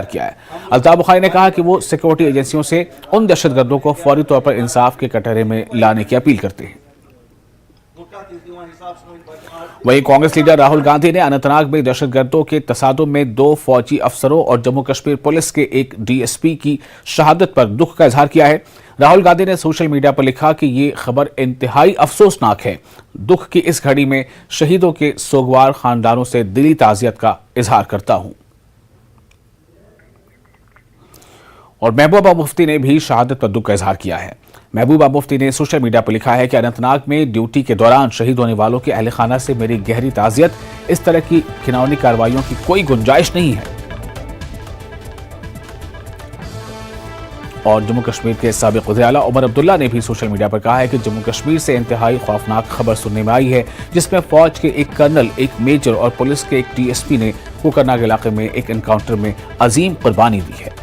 किया है। अल्ताफ बुखारी ने कहा कि वो सिक्योरिटी एजेंसियों से उन दहशतगर्दों को फौरी तौर पर इंसाफ के कटहरे में लाने की अपील करते हैं। वहीं कांग्रेस लीडर राहुल गांधी ने अनंतनाग में दहशतगर्दों के तसादुम में 2 फौजी अफसरों और जम्मू कश्मीर पुलिस के एक डीएसपी की शहादत पर दुख का इजहार किया है। राहुल गांधी ने सोशल मीडिया पर लिखा कि ये खबर इंतहाई अफसोसनाक है। दुख की इस घड़ी में शहीदों के सोगवार खानदानों से दिली ताज़ियत का इजहार करता हूं। और महबूबा मुफ्ती ने भी शहादत पर दुख का इजहार किया है। महबूबा मुफ्ती ने सोशल मीडिया पर लिखा है कि अनंतनाग में ड्यूटी के दौरान शहीद होने वालों के अहले खाना से मेरी गहरी ताज़ियत। इस तरह की घिनौनी कार्रवाइयों की कोई गुंजाइश नहीं है। और जम्मू कश्मीर के साबिक वज़ीर-ए-आला उमर अब्दुल्ला ने भी सोशल मीडिया पर कहा है कि जम्मू कश्मीर से इंतहाई खौफनाक खबर सुनने में आई है, जिसमें फौज के एक कर्नल, एक मेजर और पुलिस के एक डीएसपी ने कोकरनाग इलाके में एक एनकाउंटर में अजीम कुर्बानी दी है।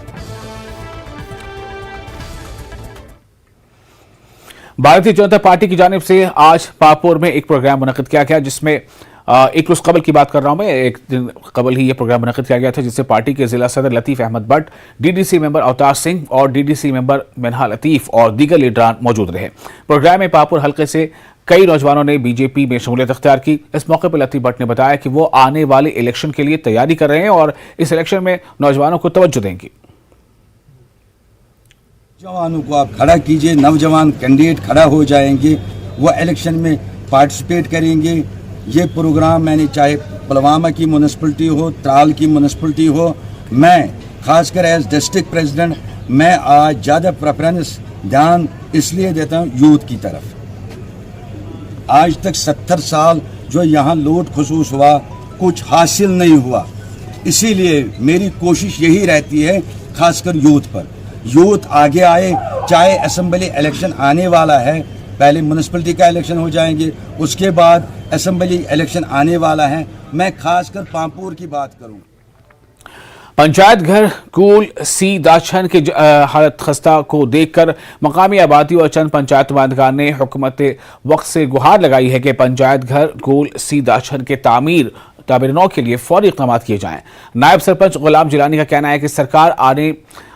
भारतीय जनता पार्टी की जानिब से आज पापुर में एक प्रोग्राम मुनक्किद किया गया, जिसमें एक रोज कबल की बात कर रहा हूं मैं, एक दिन कबल ही ये प्रोग्राम मुनक्किद किया गया था, जिससे पार्टी के जिला सदर लतीफ अहमद भट्ट, डीडीसी मेंबर अवतार सिंह और डीडीसी मेंबर मिनहा लतीफ और दीगर लीडरान मौजूद रहे। प्रोग्राम में पापुर हल्के से कई नौजवानों ने बीजेपी में शमूलियत अख्तियार की। इस मौके पर लतीफ भट्ट ने बताया कि वो आने वाले इलेक्शन के लिए तैयारी कर रहे हैं और इस इलेक्शन में नौजवानों को तवज्जो देंगे। नौजवानों को आप खड़ा कीजिए, नौजवान कैंडिडेट खड़ा हो जाएंगे, वो इलेक्शन में पार्टिसिपेट करेंगे। ये प्रोग्राम मैंने चाहे पुलवामा की म्यूनसिपलिटी हो, त्राल की म्यूनसिपलिटी हो, मैं खासकर एज डिस्ट्रिक्ट प्रेसिडेंट मैं आज ज़्यादा प्रेफरेंस ध्यान इसलिए देता हूँ यूथ की तरफ। आज तक 70 साल जो यहाँ लूट खसूस हुआ, कुछ हासिल नहीं हुआ, इसीलिए मेरी कोशिश यही रहती है खासकर यूथ पर। यूथ आगे आए, चाहे असेंबली इलेक्शन आने वाला है, पहले म्यूनसिपलिटी का इलेक्शन हो जाएंगे, उसके बाद असेंबली इलेक्शन आने वाला है। मैं खासकर पापुर की बात करूं। पंचायत घर कूल सी दाछन की हालत खस्ता को देखकर मकामी आबादी और चंद पंचायत नुमाइंदगान ने हुकूमत वक्त से गुहार लगाई है कि पंचायत घर कूल सी दाछन के तामीर नौ के लिए फौरी इक़दाम किए जाएं। नायब सरपंच गुलाम जिलानी का कहना है कि सरकार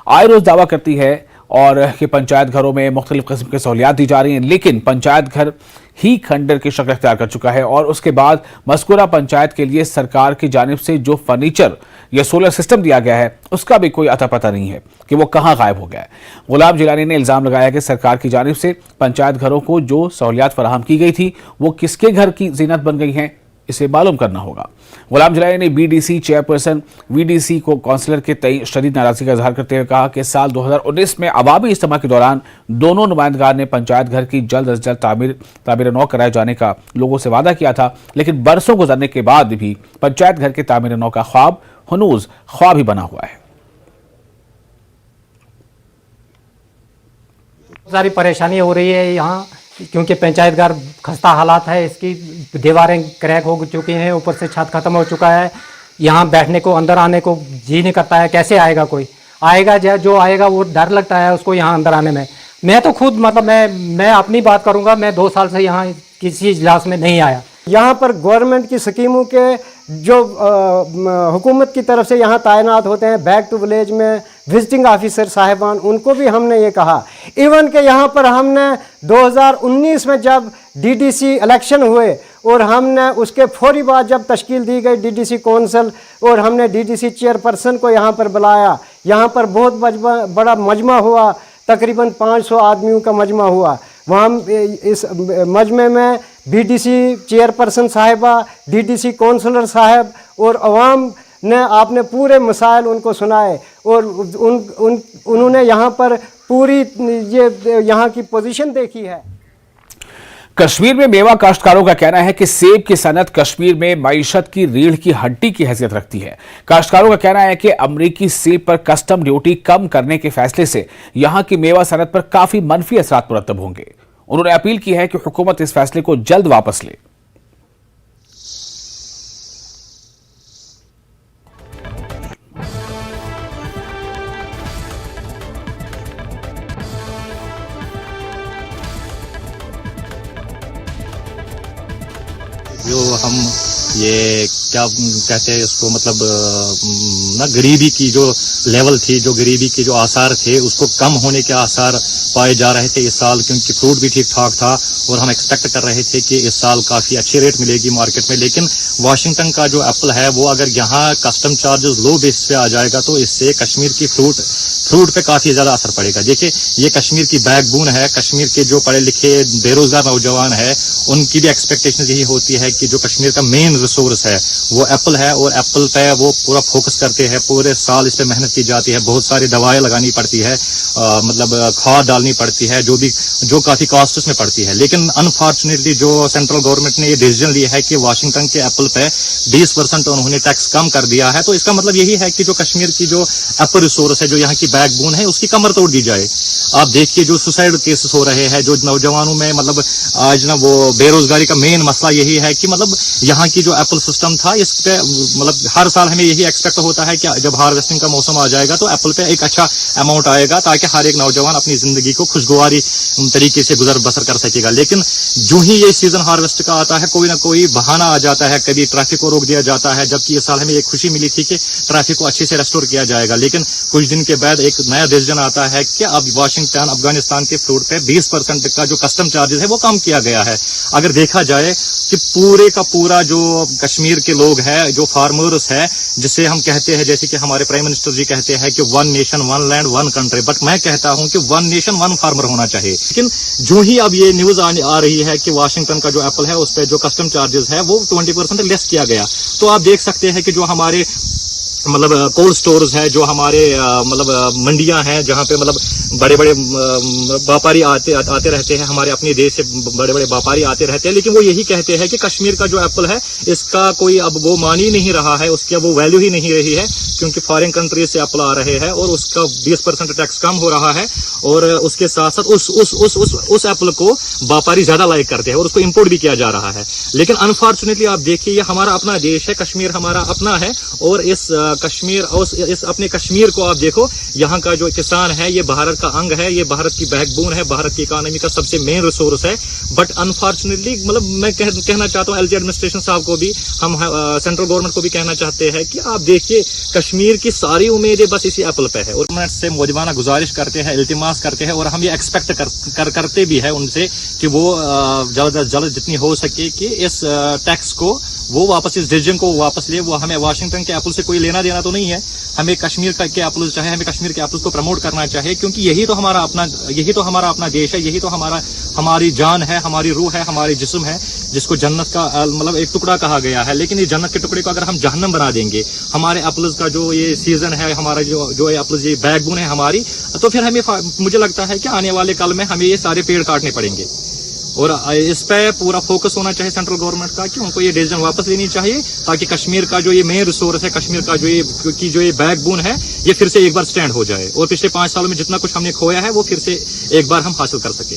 आए रोज दावा करती है और कि पंचायत घरों में मुख्तलिफ किस्म की सहूलियात दी जा रही हैं, लेकिन पंचायत घर ही खंडर की शक्ल इख्तियार कर चुका है और उसके बाद मज़कूरा पंचायत के लिए सरकार की जानिब से जो फर्नीचर या सोलर सिस्टम दिया गया है, उसका भी कोई अता पता नहीं है कि वो कहाँ गायब हो गया है। गुलाम जिलानी ने इल्ज़ाम लगाया कि सरकार की जानिब से पंचायत घरों को जो सहूलियात फराहम की गई थी, वो किसके घर की जीनत बन गई हैं, इसे मालूम करना होगा। गुलाम जिलानी ने बीडीसी चेयरपर्सन वीडीसी को काउंसिलर के तय शदीद नाराजगी का इजहार करते हुए कहा कि साल 2019 में अवामी इज्तिमा के दौरान दोनों नुमाइंदगार ने पंचायत घर की जल्द अज जल्द तामीर नौ कराए जाने का लोगों से वादा किया था, लेकिन बरसों गुजरने के बाद भी पंचायत घर के तामीर नौ का ख्वाब हनूज ख्वाब ही बना हुआ है। सारी परेशानी हो रही है यहाँ, क्योंकि पंचायत घर खस्ता हालात है, इसकी दीवारें क्रैक हो चुकी हैं, ऊपर से छत खत्म हो चुका है। यहाँ बैठने को, अंदर आने को जी नहीं करता है। कैसे आएगा कोई? आएगा जो आएगा वो डर लगता है उसको यहाँ अंदर आने में। मैं तो खुद मतलब मैं अपनी बात करूँगा, मैं 2 साल से यहाँ किसी इजलास में नहीं आया। यहाँ पर गवर्नमेंट की स्कीमों के जो हुकूमत की तरफ से यहाँ तैनात होते हैं बैक टू विलेज में विजिटिंग ऑफिसर साहिबान, उनको भी हमने ये कहा। इवन के यहाँ पर हमने 2019 में जब डीडीसी इलेक्शन हुए और हमने उसके फौरी बाद जब तश्कील दी गई डीडीसी काउंसिल और हमने डीडीसी चेयरपर्सन को यहाँ पर बुलाया, यहाँ पर बहुत बड़ा मजमा हुआ, तकरीबन 500 आदमियों का मजमा हुआ। वहाँ इस मजमे में बीडीसी चेयरपर्सन साहिबा, डीडीसी काउंसलर साहब और अवाम ने आपने पूरे मसाइल उनको सुनाए और उन्होंने यहाँ पर पूरी ये यहाँ की पोजीशन देखी है। कश्मीर में मेवा काश्तकारों का कहना है कि सेब की सनत कश्मीर में मईशत की रीढ़ की हड्डी की हैसियत रखती है। काश्तकारों का कहना है कि अमरीकी सेब पर कस्टम ड्यूटी कम करने के फैसले से यहां की मेवा सनत पर काफी मनफी असरात मुरतब होंगे। उन्होंने अपील की है कि हुकूमत इस फैसले को जल्द वापस ले। जो हम ये क्या कहते हैं इसको, मतलब ना गरीबी की जो लेवल थी, जो गरीबी के जो आसार थे उसको कम होने के आसार पाए जा रहे थे इस साल, क्योंकि फ्रूट भी ठीक ठाक था और हम एक्सपेक्ट कर रहे थे कि इस साल काफ़ी अच्छी रेट मिलेगी मार्केट में। लेकिन वाशिंगटन का जो एप्पल है वो अगर यहाँ कस्टम चार्जेस लो बेस पे आ जाएगा तो इससे कश्मीर की फ्रूट पे काफ़ी ज़्यादा असर पड़ेगा। देखिए, ये कश्मीर की बैकबोन है, कश्मीर के जो पढ़े लिखे बेरोजगार नौजवान है उनकी भी एक्सपेक्टेशन यही होती है कि जो कश्मीर का मेन रिसोर्स है वो एप्पल है, और एप्पल पे वो पूरा फोकस करते हैं, पूरे साल इस पे मेहनत की जाती है, बहुत सारी दवाएं लगानी पड़ती है, मतलब खाद डालनी पड़ती है, जो काफ़ी कॉस्ट उसमें पड़ती है। लेकिन अनफॉर्चुनेटली जो सेंट्रल गवर्नमेंट ने ये डिसीजन लिया है कि वाशिंगटन के एप्पल पे 20% उन्होंने टैक्स कम कर दिया है, तो इसका मतलब यही है कि जो कश्मीर की जो एप्पल रिसोर्स है, जो यहाँ की बैकबोन है, उसकी कमर तोड़ दी जाए। आप देखिए जो सुसाइड केसेस हो रहे हैं, जो नौजवानों में, मतलब आज ना वो बेरोजगारी का मेन मसला यही है कि मतलब यहाँ की जो एप्पल सिस्टम था इस पे, मतलब हर साल हमें यही एक्सपेक्ट होता है कि जब हार्वेस्टिंग का मौसम आ जाएगा तो एप्पल पे एक अच्छा अमाउंट आएगा ताकि हर एक नौजवान अपनी जिंदगी को खुशगवारी तरीके से गुजर बसर कर सकेगा। लेकिन जो ही ये सीजन हार्वेस्ट का आता है, कोई ना कोई बहाना आ जाता है, कभी ट्रैफिक को रोक दिया जाता है, जबकि इस साल हमें एक खुशी मिली थी कि ट्रैफिक को अच्छे से रेस्टोर किया जाएगा। लेकिन कुछ दिन के बाद एक नया डिसीजन आता है कि अब वाशिंगटन अफगानिस्तान के फ्रूट पे 20% का जो कस्टम चार्जेस है वो कम किया गया है। अगर देखा जाए कि पूरे का पूरा जो कश्मीर के लोग हैं, जो फार्मर्स है, जिसे हम कहते हैं, जैसे कि हमारे प्राइम मिनिस्टर जी कहते हैं कि 1 नेशन 1 लैंड 1 कंट्री, बट मैं कहता हूं कि 1 नेशन 1 फार्मर होना चाहिए। लेकिन जो ही अब ये न्यूज आ रही है कि वाशिंगटन का जो एप्पल है उस पर जो कस्टम चार्जेस है वो 20% लेस किया गया, तो आप देख सकते हैं कि जो हमारे मतलब कोल्ड स्टोर्स है, जो हमारे मतलब मंडियां हैं, जहां पे मतलब बड़े बड़े व्यापारी आते रहते हैं, हमारे अपने देश से बड़े बड़े व्यापारी आते रहते हैं, लेकिन वो यही कहते हैं कि कश्मीर का जो एप्पल है इसका कोई अब वो मान ही नहीं रहा है, उसकी अब वो वैल्यू ही नहीं रही है, क्योंकि फॉरेन कंट्रीज से एप्पल आ रहे हैं और उसका 20% टैक्स कम हो रहा है, और उसके साथ साथ उस एप्पल को व्यापारी ज्यादा लाइक करते हैं और उसको इम्पोर्ट भी किया जा रहा है। लेकिन अनफॉर्चुनेटली आप देखिए, ये हमारा अपना देश है, कश्मीर हमारा अपना है, और इस कश्मीर और इस अपने कश्मीर को आप देखो, यहाँ का जो किसान है ये भारत का अंग है, ये भारत की बैकबोन है, भारत की इकोनॉमी का सबसे मेन रिसोर्स है। बट अनफॉर्चुनेटली मतलब मैं कहना चाहता हूँ एलजी एडमिनिस्ट्रेशन साहब को भी, हम सेंट्रल गवर्नमेंट को भी कहना चाहते हैं कि आप देखिए कश्मीर की सारी उम्मीदें बस इसी एप्पल पे है, और गवर्नमेंट से मौजूदाना गुजारिश करते हैं, इल्तिमास करते हैं, और हम ये एक्सपेक्ट करते भी है उनसे कि वो जल्द अज जल्द जितनी हो सके कि इस टैक्स को वो वापस, इस डिसीजन को वापस ले। वो हमें वाशिंगटन के एप्पल से कोई लेना देना तो नहीं है, हमें कश्मीर के एप्पल चाहे, हमें कश्मीर के एप्पल को प्रमोट करना चाहिए, क्योंकि यही तो हमारा अपना देश है, यही तो हमारी जान है, हमारी रूह है, हमारी जिस्म है, जिसको जन्नत का मतलब एक टुकड़ा कहा गया है। लेकिन इस जन्नत के टुकड़े को अगर हम जहन्नम बना देंगे, हमारे एप्पल्स का जो ये सीजन है, हमारा जो एप्पल्स ये बैकबोन है हमारी, तो फिर हमें, मुझे लगता है कि आने वाले कल में हमें ये सारे पेड़ काटने पड़ेंगे। और इस पे पूरा फोकस होना चाहिए सेंट्रल गवर्नमेंट का कि उनको ये डिसीजन वापस लेनी चाहिए, ताकि कश्मीर का जो ये मेन रिसोर्स है, कश्मीर का जो ये बैकबोन है, ये फिर से एक बार स्टैंड हो जाए, और पिछले 5 सालों में जितना कुछ हमने खोया है वो फिर से एक बार हम हासिल कर सके।